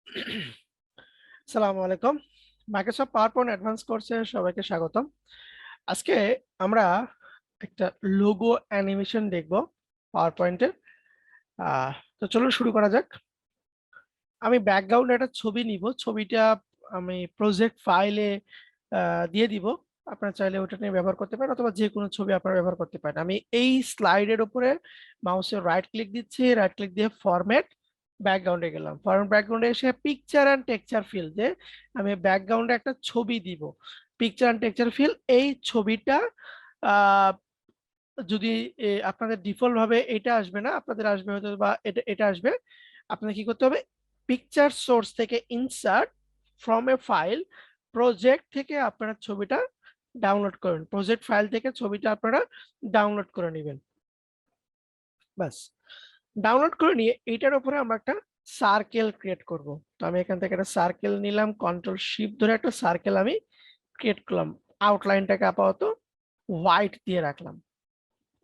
আসসালামু আলাইকুম। Microsoft PowerPoint advance কোর্সে সবাইকে স্বাগতম। আজকে আমরা একটা লোগো অ্যানিমেশন দেখব পাওয়ারপয়েন্টের। তো চলুন শুরু করা যাক। আমি ব্যাকগ্রাউন্ডে একটা ছবি নিব। ছবিটা আমি প্রজেক্ট ফাইলে দিয়ে দিব। আপনারা চাইলে ওটা নিয়ে ব্যবহার করতে পারেন অথবা যে কোনো ছবি আপনারা ব্যবহার করতে পারেন। আমি এই স্লাইডের উপরে মাউসের রাইট ক্লিক দিচ্ছি। রাইট ক্লিক দিয়ে ফরম্যাট ব্যাকগ্রাউন্ডে গেলাম। ফরম্যাট ব্যাকগ্রাউন্ডে এসে পিকচার অ্যান্ড টেক্সচার ফিল্ডে আমি ব্যাকগ্রাউন্ডে একটা ছবি দিব। পিকচার অ্যান্ড টেক্সচার ফিল্ড, এই ছবিটা আহ, যদি আপনাদের ডিফল্ট ভাবে এটা আসবে না, আপনাদের আসবে হয়তো বা এটা এটা আসবে। আপনাদের কি করতে হবে, পিকচার সোর্স থেকে insert from a file, project থেকে আপনারা ছবিটা ডাউনলোড করেন। প্রজেক্ট ফাইল থেকে ছবিটা আপনারা ডাউনলোড করে নেবেন। বাস, ডাউনলোড করে নিয়ে এইটার উপরে আমরা একটা সার্কেল ক্রিয়েট করব। তো আমি এখান থেকে একটা সার্কেল নিলাম, কন্ট্রোল শিফট ধরে একটা সার্কেল আমি ক্রিয়েট করলাম। আউটলাইনটাকে আপাতত হোয়াইট দিয়ে রাখলাম।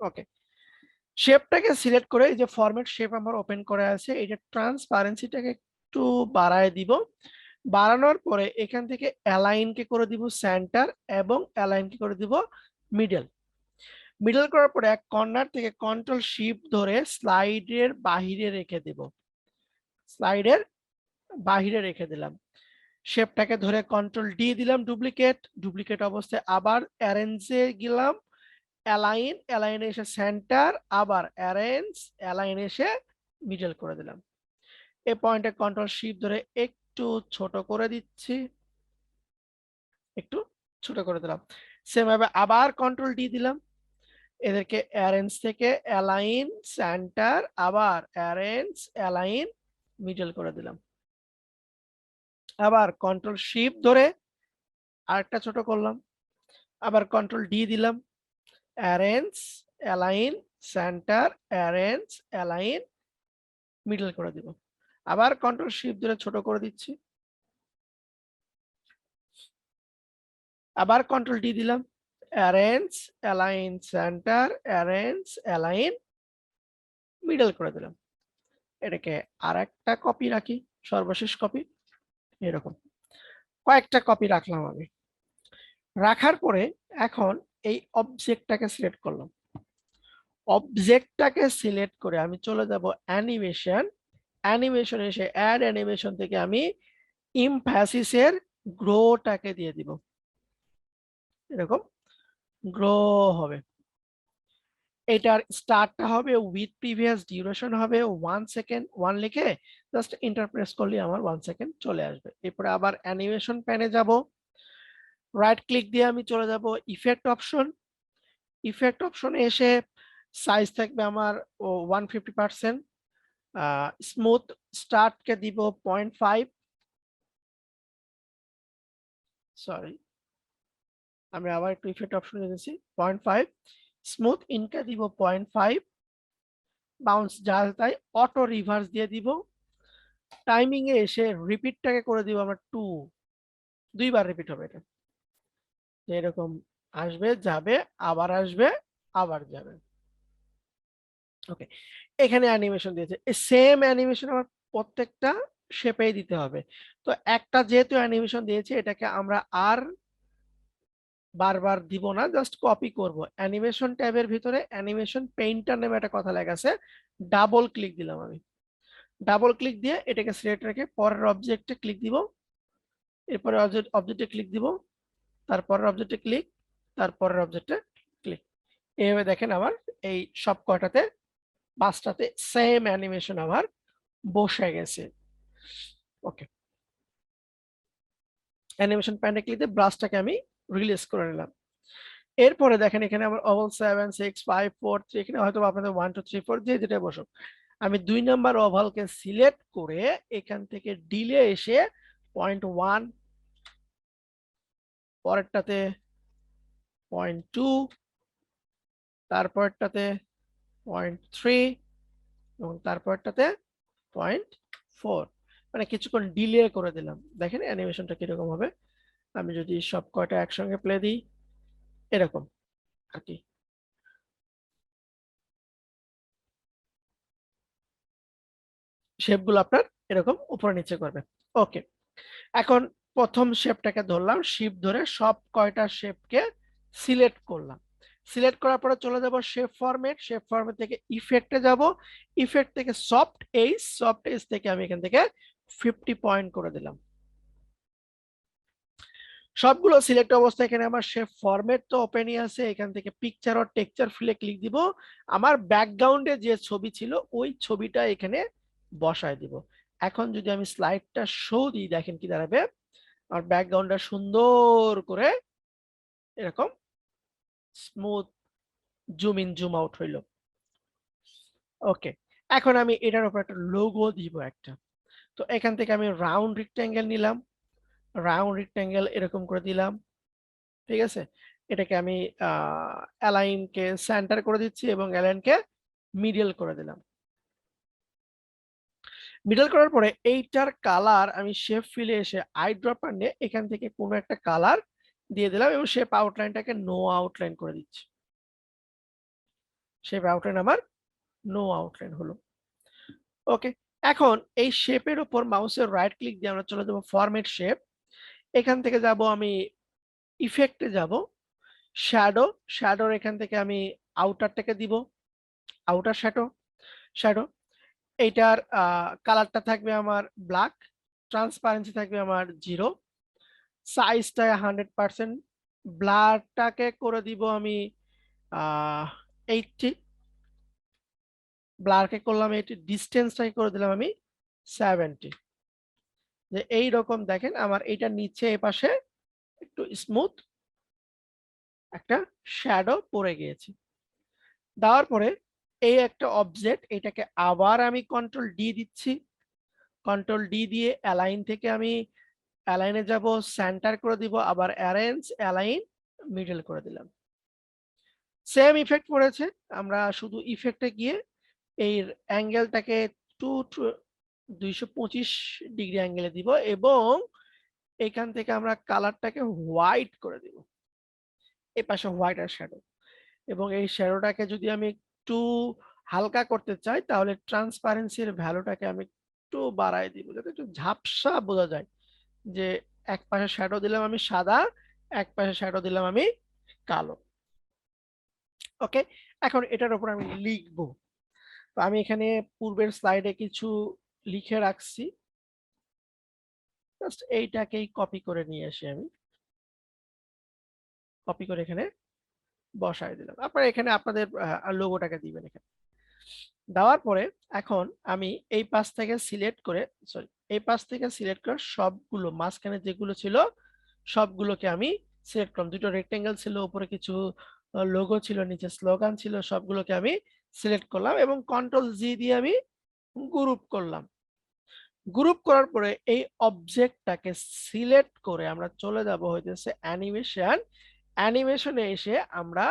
ওকে, শেপটাকে সিলেক্ট করে এই যে ফরম্যাট শেপ আমার ওপেন করে আছে, এটা ট্রান্সপারেন্সিটাকে একটু বাড়ায় দিব। বাড়ানোর পরে এখান থেকে অ্যালাইন কে করে দিব সেন্টার এবং অ্যালাইন কে করে দিব মিডল। মিডল করার পরে এক কর্নার থেকে কন্ট্রোল শিফট ধরে স্লাইডের বাহিরে রেখে দেব। স্লাইডের বাহিরে রেখে দিলাম। শেপটাকে ধরে কন্ট্রোল ডি দিলাম, ডুপ্লিকেট। ডুপ্লিকেট অবস্থায় আবার অ্যারেঞ্জে গেলাম, অ্যালাইন, অ্যালাইন এসে সেন্টার, আবার অ্যারেঞ্জ, অ্যালাইন এসে মিডল করে দিলাম। এই পয়েন্টে কন্ট্রোল শিফট ধরে একটু ছোট করে দিচ্ছি, একটু ছোট করে দিলাম। সেম ভাবে আবার কন্ট্রোল ডি দিলাম, এদেরকে অ্যারেঞ্জ থেকে অ্যালাইন, সেন্টার, আবার অ্যারেঞ্জ, অ্যালাইন, মিডল করে দিলাম। আবার কন্ট্রোল শিফট ধরে আরেকটা ছোট করলাম, আবার কন্ট্রোল ডি দিলাম, arrange, align, centre, arrange, align, middle করে দিব। আবার কন্ট্রোল শিফট ধরে ছোট করে দিচ্ছি, আবার কন্ট্রোল ডি দিলাম, arrange, align, centre, arrange, align, middle করে দিলাম। এটাকে আর একটা কপি রাখি, সর্বশেষ কপি। এরকম কয়েকটা কপি রাখলাম আমি। রাখার পরে এখন এই অবজেক্টটাকে সিলেক্ট করলাম। অবজেক্টটাকে সিলেক্ট করে আমি চলে যাব অ্যানিমেশন। অ্যানিমেশন এসে অ্যাড অ্যানিমেশন থেকে আমি ইমফ্যাসিসের গ্রোটাকে দিয়ে দিব। এরকম গ্রো হবে। এটার স্টার্টটা হবে উইথ প্রিভিয়াস ডিউরেশন হবে 1 সেকেন্ড। 1 লিখে জাস্ট এন্টার প্রেস করলে আমার 1 সেকেন্ড চলে আসবে। এরপরে আবার অ্যানিমেশন প্যানে যাব, রাইট ক্লিক দিয়ে আমি চলে যাব ইফেক্ট অপশন। ইফেক্ট অপশনে এসে সাইজ থাকবে আমার 150%। স্মুথ স্টার্টকে দিব 0.5, সরি আমি আবার একটু ইফেক্ট অপশনে দিয়েছি 0.5। স্মুথ ইনকে দিব 0.5, বাউন্স যা তাই অটো রিভার্স দিয়ে দিব। টাইমিং এ এসে রিপিটটাকে করে দিব আমরা 2, দুইবার রিপিট হবে এটা। এরকম আসবে যাবে, আবার আসবে, আবার যাবে। ওকে, এখানে অ্যানিমেশন দিয়েছে, এই সেম অ্যানিমেশন আমার প্রত্যেকটা শেপেই দিতে হবে। তো একটা যেহেতু অ্যানিমেশন দিয়েছে এটাকে আমরা আর বারবার দিব না, জাস্ট কপি করব। অ্যানিমেশন ট্যাবের ভিতরে অ্যানিমেশন পেইন্টার নামে একটা কথা লেখা আছে, ডাবল ক্লিক দিলাম আমি। ডাবল ক্লিক দিয়ে এটাকে সিলেক্ট রেখে পরের অবজেক্টে ক্লিক দিব, এরপরে অবজেক্টে ক্লিক দিব, তারপরের অবজেক্টে ক্লিক, তারপরের অবজেক্টে ক্লিক। এইভাবে দেখেন আমার এই সব কয়টাতে 5টাতে সেম অ্যানিমেশন আমার বসে গেছে। ওকে, অ্যানিমেশন প্যানে ক্লিক দিয়ে ব্রাশটাকে আমি রিলিজ করে নিলাম। এরপরে দেখেন এখানে আমার ওভাল 7 6 5 4 3, এখানে হয়তো আপনাদের 1 2 3 4 যে যেটা বসুক। আমি 2 নাম্বার ওভালকে সিলেক্ট করে এখান থেকে ডিলে এসে 0.1, পরেরটাতে 0.2, তারপরটাতে 0.3 এবং তারপরটাতে 0.4। মানে কিছুক্ষণ ডিলে করে দিলাম। দেখেন অ্যানিমেশনটা কিরকম হবে। আমি যদি সব কয়টা একসঙ্গে প্লে দিই, এরকম আর কি। শেপগুলো আপনার এরকম উপরে নিচে করবে। ওকে, এখন প্রথম শেপটাকে ধরলাম, শিফট ধরে সব কয়টা শেপকে সিলেক্ট করলাম। সিলেক্ট করার পরে চলে যাব শেপ ফরম্যাট, শেপ ফরম্যাট থেকে ইফেক্টে যাব, ইফেক্ট থেকে সফট এজ থেকে আমি এখান থেকে 50 পয়েন্ট করে দিলাম। সবগুলো সিলেক্ট অবস্থায় এখানে আমার শেপ ফরম্যাট তো ওপেনই আছে, এখান থেকে পিকচার আর টেক্সচার ফিলে ক্লিক দিব, আমার ব্যাকগ্রাউন্ডে যে ছবি ছিল ওই ছবিটা এখানে বসায় দিব। এখন যদি আমি স্লাইডটা শো দিই, দেখেন কি দাঁড়াবে, আমার ব্যাকগ্রাউন্ডটা সুন্দর করে এরকম smooth zoom in zoom out হইল। ওকে, এখন আমি এটার উপর একটা লোগো দিব একটা। তো এখান থেকে আমি রাউন্ড রেক্ট্যাঙ্গেল নিলাম, রাউন্ড রেক্ট্যাঙ্গেল এরকম করে দিলাম, ঠিক আছে। এটাকে আমি অ্যালাইনকে সেন্টার করে দিচ্ছি এবং অ্যালাইনকে মিডল করে দিলাম। মিডল করার পরে এইটার কালার আমি শেপ ফিলে এসে আই ড্রপার নিয়ে এখান থেকে কোনো একটা কালার দিয়ে দিলাম এবং শেপ আউটলাইনটাকে নো আউটলাইন করে দিচ্ছি। শেপ আউটলাইন আমার নো আউটলাইন হলো। ওকে, এখন এই শেপের উপর মাউসের রাইট ক্লিক দিয়ে আমরা চলে যাব ফরম্যাট শেপ, এখান থেকে যাব আমি ইফেক্টে যাব, শ্যাডো, শ্যাডোর এখান থেকে আমি আউটারটাকে দিব, আউটার শ্যাডো এইটার কালারটা থাকবে আমার ব্ল্যাক, ট্রান্সপারেন্সি থাকবে আমার 0, সাইজটা 100%, ব্লারটাকে করে দিব আমি 80, ব্লারকে করলাম 80, ডিস্টেন্সটাকে করে দিলাম আমি 70। যে এই রকম দেখেন আমার এইটা নিচে এই পাশে একটু স্মুথ একটা শ্যাডো পড়ে গিয়েছে। দেওয়ার পরে এই একটা অবজেক্ট, এটাকে আবার আমি কন্ট্রোল ডি দিচ্ছি, কন্ট্রোল ডি দিয়ে অ্যালাইন থেকে আমি অ্যালাইনে যাব, সেন্টার করে দিব, আবার অ্যারেঞ্জ অ্যালাইন মিডল করে দিলাম। সেম ইফেক্ট পড়েছে, আমরা শুধু ইফেক্টে গিয়ে এই অ্যাঙ্গেলটাকে 225 ডিগ্রি অ্যাঙ্গেলে দিব এবং এখান থেকে আমরা কালারটাকে হোয়াইট করে দিব, এই পাশে হোয়াইট আর শ্যাডো, এবং এই শ্যাডোটাকে যদি আমি একটু হালকা করতে চাই তাহলে ট্রান্সপারেন্সির ভ্যালুটাকে আমি একটু বাড়াই দিব যাতে একটু ঝাপসা বোঝা যায়, যে এক পাশে শ্যাডো দিলাম আমি সাদা, এক পাশে শ্যাডো দিলাম আমি কালো। ওকে, এখন এটার উপর আমি লিখবো। তো আমি এখানে পূর্বের স্লাইডে কিছু লিখে রাখছি, জাস্ট এইটাকেই কপি করে নিয়ে আসি, আমি কপি করে এখানে বসায় দিলাম। আপনারা এখানে আপনাদের লোগোটাকে দিবেন এখানে। দেওয়ার পরে এখন আমি এই পাশ থেকে সিলেক্ট করে, সরি, এই পাশ থেকে সিলেক্ট করে সবগুলো মাঝখানে যেগুলো ছিল সবগুলোকে আমি সিলেক্ট করলাম। দুটো রেক্টেঙ্গেল ছিল, উপরে কিছু লোগো ছিল, নিচে স্লোগান ছিল, সবগুলোকে আমি সিলেক্ট করলাম এবং কন্ট্রোল জি দিয়ে আমি গ্রুপ করলাম। গ্রুপ করার পরে এই অবজেক্টটাকে সিলেক্ট করে আমরা চলে যাব হইতেছে অ্যানিমেশন, অ্যানিমেশনে এসে আমরা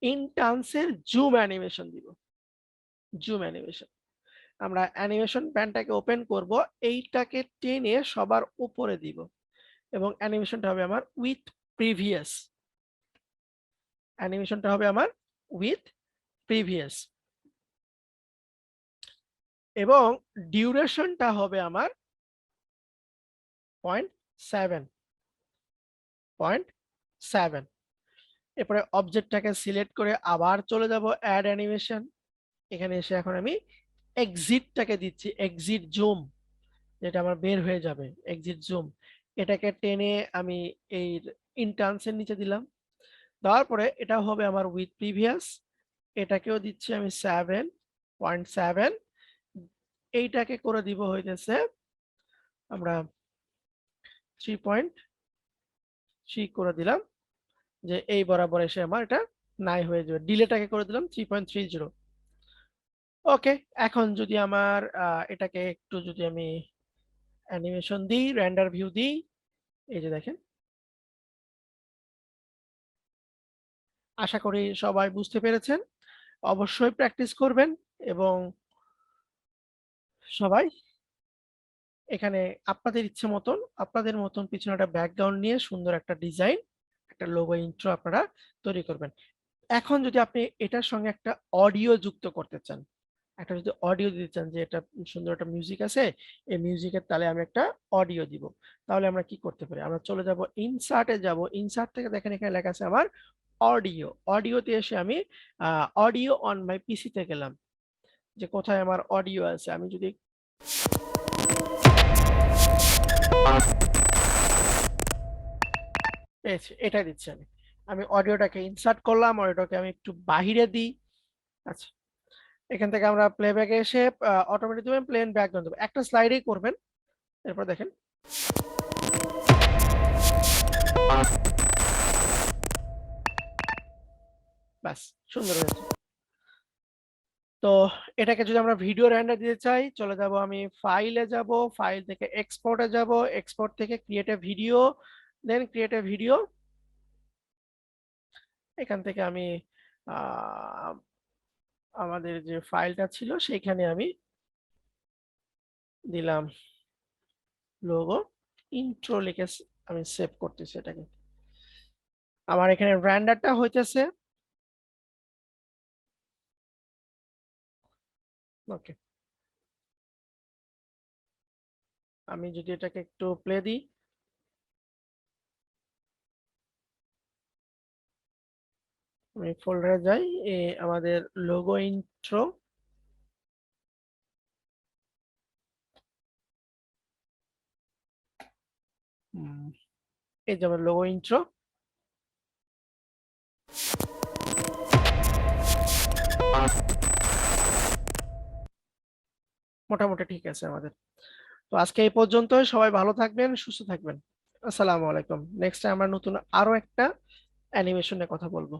ইনটান্সের জুম অ্যানিমেশন দিব, জুম অ্যানিমেশন। আমরা অ্যানিমেশন প্যানটাকে ওপেন করব, এইটাকে টেনে সবার উপরে দিব এবং অ্যানিমেশনটা হবে আমার উইথ প্রিভিয়াস, অ্যানিমেশনটা হবে আমার উইথ প্রিভিয়াস এবং ডিউরেশনটা হবে আমার 0.7। এরপরে অবজেক্টটাকে সিলেক্ট করে আবার চলে যাব অ্যাড অ্যানিমেশন, এখানে এসে এখন আমি এক্সিটটাকে দিচ্ছি, এক্সিট জুম, যেটা আমার বের হয়ে যাবে, এক্সিট জুম, এটাকে টেনে আমি এই ইনটান্সের নিচে দিলাম। দেওয়ার পরে এটা হবে আমার উইথ প্রিভিয়াস, এটাকেও দিচ্ছি আমি 7.7, এইটাকে করে দিব হইতেছে আমরা 3.3 করে দিলাম, যে এই বরাবর এসে আমার এটা নাই হয়ে যাবে। ডিলেটাকে করে দিলাম 3.30। ওকে, এখন যদি আমার এটাকে একটু যদি আমি অ্যানিমেশন দিই, রেন্ডার ভিউ দিই, এই যে দেখেন, আশা করি সবাই বুঝতে পেরেছেন। অবশ্যই প্র্যাকটিস করবেন এবং সবাই এখানে আপনাদের ইচ্ছে মতন, আপনাদের মতন পিছনে একটা ব্যাকগ্রাউন্ড নিয়ে সুন্দর একটা ডিজাইন, একটা লোগো ইন্ট্রো আপনারা তৈরি করবেন। এখন যদি আপনি এটার সঙ্গে একটা অডিও যুক্ত করতে চান, একটা যদি অডিও দিতে চান যে এটা সুন্দর একটা মিউজিক আছে, এই মিউজিকের তালে আমি একটা অডিও দিব, তাহলে আমরা কি করতে পারি? আমরা চলে যাব ইনসার্টে, যাব ইনসার্ট থেকে দেখেন এখানে লেখা আছে আমার অডিও, অডিওতে এসে আমি অডিও অন মাই পিসি তে গেলাম, যে কোথায় আমার অডিও আছে। আমি যদি পেয়েছি, এটাই দিচ্ছি আমি। আমি অডিওটাকে ইনসার্ট করলাম, অডিওটাকে আমি একটু বাহিরে দিই। আচ্ছা, এখান থেকে আমরা প্লেব্যাকে এসে অটোমেটিক দেবেন, প্লেন ব্যাকগ্রাউন্ড দেবেন, একটা স্লাইডেই করবেন। এরপর দেখেন ব্যাস সুন্দর হয়েছে। তো এটাকে যদি আমরা ভিডিও রেন্ডার দিতে চাই, চলে যাব আমি ফাইলে, যাব ফাইল থেকে এক্সপোর্টে, যাব এক্সপোর্ট থেকে create a video, then create a video. এখান থেকে আমি আহ, আমাদের যে ফাইলটা ছিল সেইখানে আমি দিলাম লোগো ইন্ট্রো লিখে আমি সেভ করতেছি এটাকে। আমার এখানে রেন্ডারটা হইতেছে। ওকে, আমি যদি এটাকে একটু প্লে দিই, আমি ফোল্ডারে যাই, আমাদের লোগো ইন্ট্রো, এই যে আমার লোগো ইন্ট্রো। মোটামুটি ঠিক আছে আমাদের। তো আজকে এই পর্যন্তই, সবাই ভালো থাকবেন, সুস্থ থাকবেন। আসসালামু আলাইকুম। নেক্সট টাইম আমরা নতুন আরো একটা অ্যানিমেশনের কথা বলবো।